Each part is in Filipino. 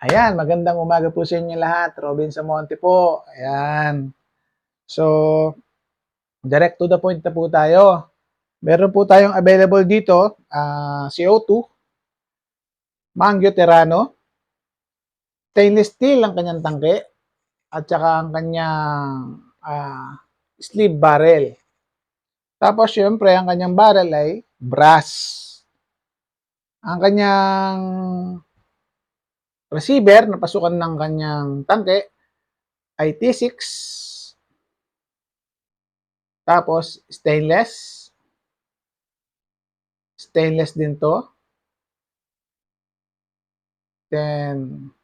Ayan, magandang umaga po sa inyo lahat. Robin Samonte po. Ayan. So, direct to the point na po tayo. Meron po tayong available dito, CO2, Mangyo Terrano, stainless steel ang kanyang tangke, at saka ang kanyang sleeve barrel. Tapos, syempre, ang kanyang barrel ay brass. Ang kanyang receiver na pasukan ng kanyang tangke ay T6. Tapos, stainless din to. Then,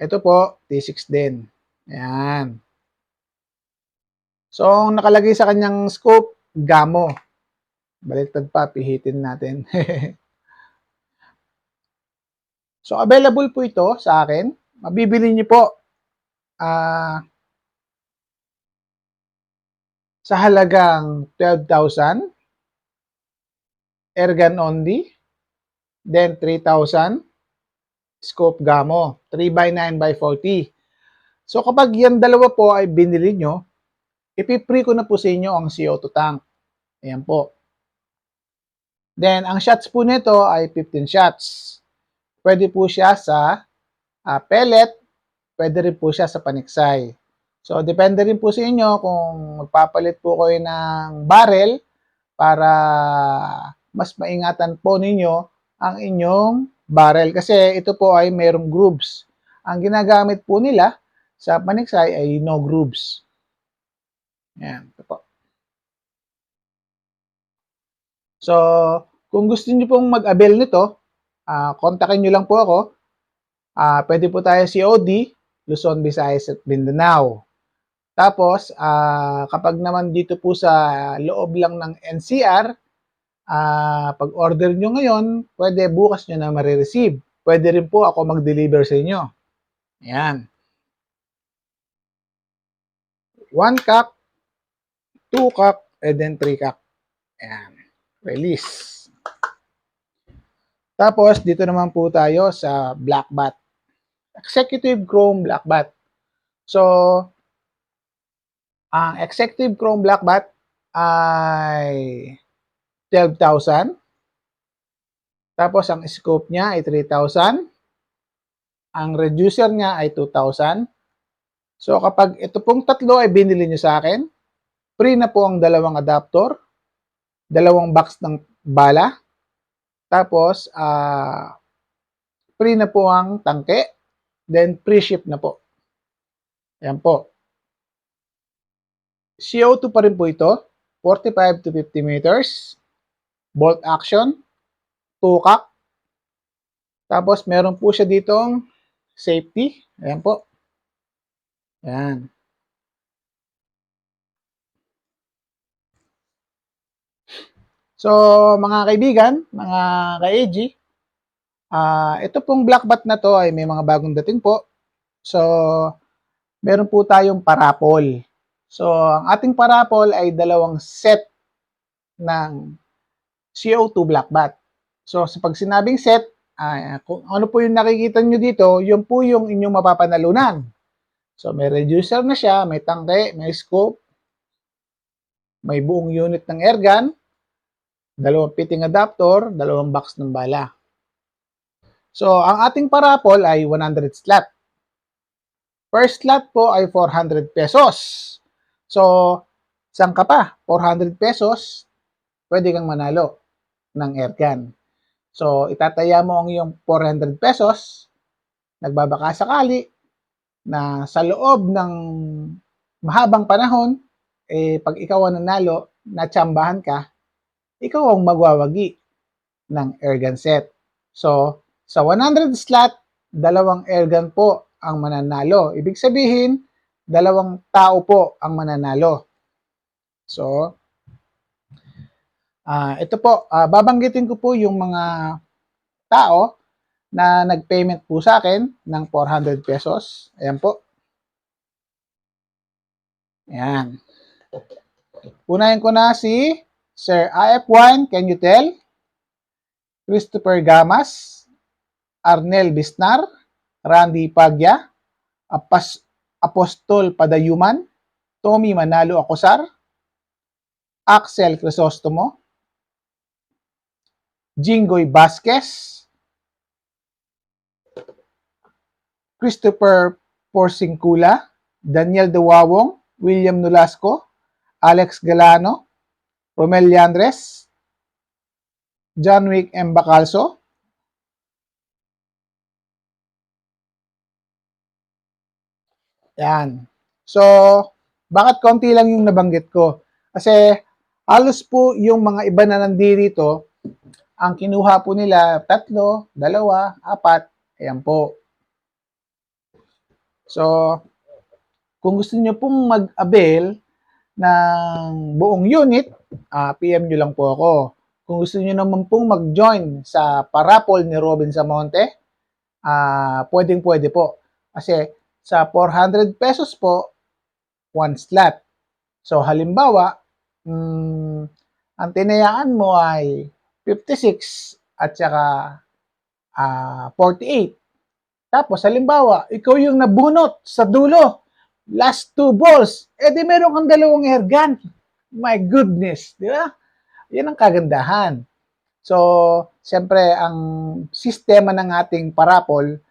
ito po, T6 din. Ayan. So, ang nakalagay sa kanyang scope, Gamo. Baliktad pa, pihitin natin. So, available po ito sa akin. Mabibili niyo po sa halagang 12,000. Airgun only. Then, 3,000. Scope Gamo. 3x9x40. So, kapag yan dalawa po ay binili nyo, ipipree ko na po sa inyo ang CO2 tank. Ayan po. Then, ang shots po nito ay 15 shots. Pwede po siya sa pellet, pwede rin po siya sa paniksay. So, depende rin po sa inyo kung magpapalit po kayo ng barrel para mas maingatan po ninyo ang inyong barrel. Kasi ito po ay mayroong grooves. Ang ginagamit po nila sa paniksay ay no grooves. Ayan, ito po. So, kung gusto niyo pong mag-avail nito, kontakin nyo lang po ako. Pwede po tayo COD, Luzon, Visayas at Mindanao. Tapos, kapag naman dito po sa loob lang ng NCR, pag order nyo ngayon, pwede bukas nyo na marireceive. Pwede rin po ako mag-deliver sa inyo. Ayan. 1 cup, 2 cup, and then 3 cup. Ayan. Release. Tapos, dito naman po tayo sa Black Bat. Executive Chrome Black Bat. So, ang Executive Chrome Black Bat ay 12,000. Tapos, ang scope niya ay 3,000. Ang reducer niya ay 2,000. So, kapag ito pong tatlo ay binili nyo sa akin, free na po ang dalawang adapter, dalawang box ng bala, tapos, free na po ang tangke, then free ship na po. Ayan po. CO2 pa rin po ito, 45 to 50 meters, bolt action, 2 cock. Tapos, meron po siya ditong safety. Ayan po. Ayan. So, mga kaibigan, mga ka-AG, ito pong Black Bat na to ay may mga bagong dating po. So, meron po tayong parapol. So, ang ating parapol ay dalawang set ng CO2 Black Bat. So, sa pag sinabing set, kung ano po yung nakikita nyo dito, yun po yung inyong mapapanalunan. So, may reducer na siya, may tangke, may scope, may buong unit ng airgun, dalawang fitting adapter, dalawang box ng bala. So, ang ating parapol ay 100 slot. First slot po ay 400 pesos. So, saan ka pa? 400 pesos, pwede kang manalo ng airgun. So, itataya mo ang iyong 400 pesos, nagbabaka sakali na sa loob ng mahabang panahon, pag ikaw ang nanalo, natsambahan ka, ikaw ang magwawagi ng airgun set. So, sa 100 slot, dalawang airgun po ang mananalo. Ibig sabihin, dalawang tao po ang mananalo. So, ito po, babanggitin ko po yung mga tao na nag-payment po sa akin ng 400 pesos. Ayan po. Ayan. Unahin ko na si Sir AF1, can you tell? Christopher Gamas, Arnel Bisnar, Randy Pagya, Apostol Padayuman, Tommy Manalo Acosar, Axel Crisostomo, Jinggoy Vasquez, Christopher Porcincula, Daniel Dawawong, William Nolasco, Alex Galano, Romel Yandres, John Wick M. Bacalso, yan. So, bakit konti lang yung nabanggit ko? Kasi halos po yung mga iba na nandito, ang kinuha po nila 3, 2, 4, ayan po. So, kung gusto niyo pong mag-avail ng buong unit, PM nyo lang po ako. Kung gusto niyo naman pong mag-join sa parapol ni Robin Samonte, pwedeng-pwede po. Kasi sa 400 pesos po, 1 slot. So, halimbawa, ang tinayaan mo ay 56 at saka 48. Tapos, halimbawa, ikaw yung nabunot sa dulo. Last 2 balls. Di meron kang 2 airgun. My goodness. Di ba? Yan ang kagandahan. So, siyempre, ang sistema ng ating parapol,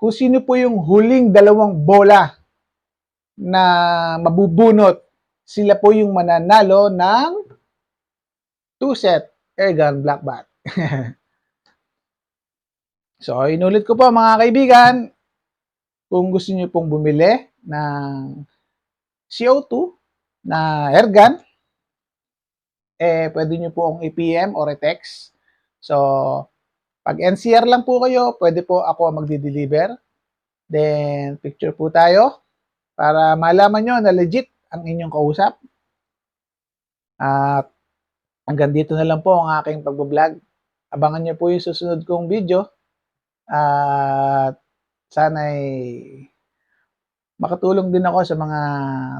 kung sino po yung huling 2 bola na mabubunot, sila po yung mananalo ng 2 set airgun black bat. So, inulit ko po mga kaibigan, kung gusto niyo pong bumili ng CO2 na airgun, pwede niyo po akong i-PM or i-text. So, pag NCR lang po kayo, pwede po ako magdi-deliver. Then, picture po tayo para malaman nyo na legit ang inyong kausap. At hanggang dito na lang po ang aking pag-vlog. Abangan nyo po yung susunod kong video. At sana'y makatulong din ako sa mga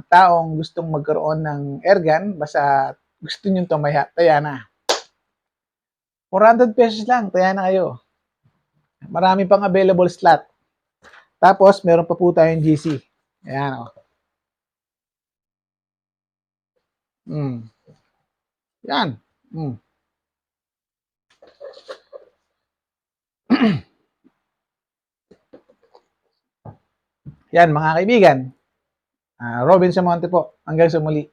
taong gustong magkaroon ng airgun. Basta gusto nyo taya na. 400 pesos lang, taya na kayo. Marami pang available slot. Tapos, meron pa po tayong GC. Ayan, o. Yan. Yan, mga kaibigan. Robin Samonte po. Hanggang sa muli.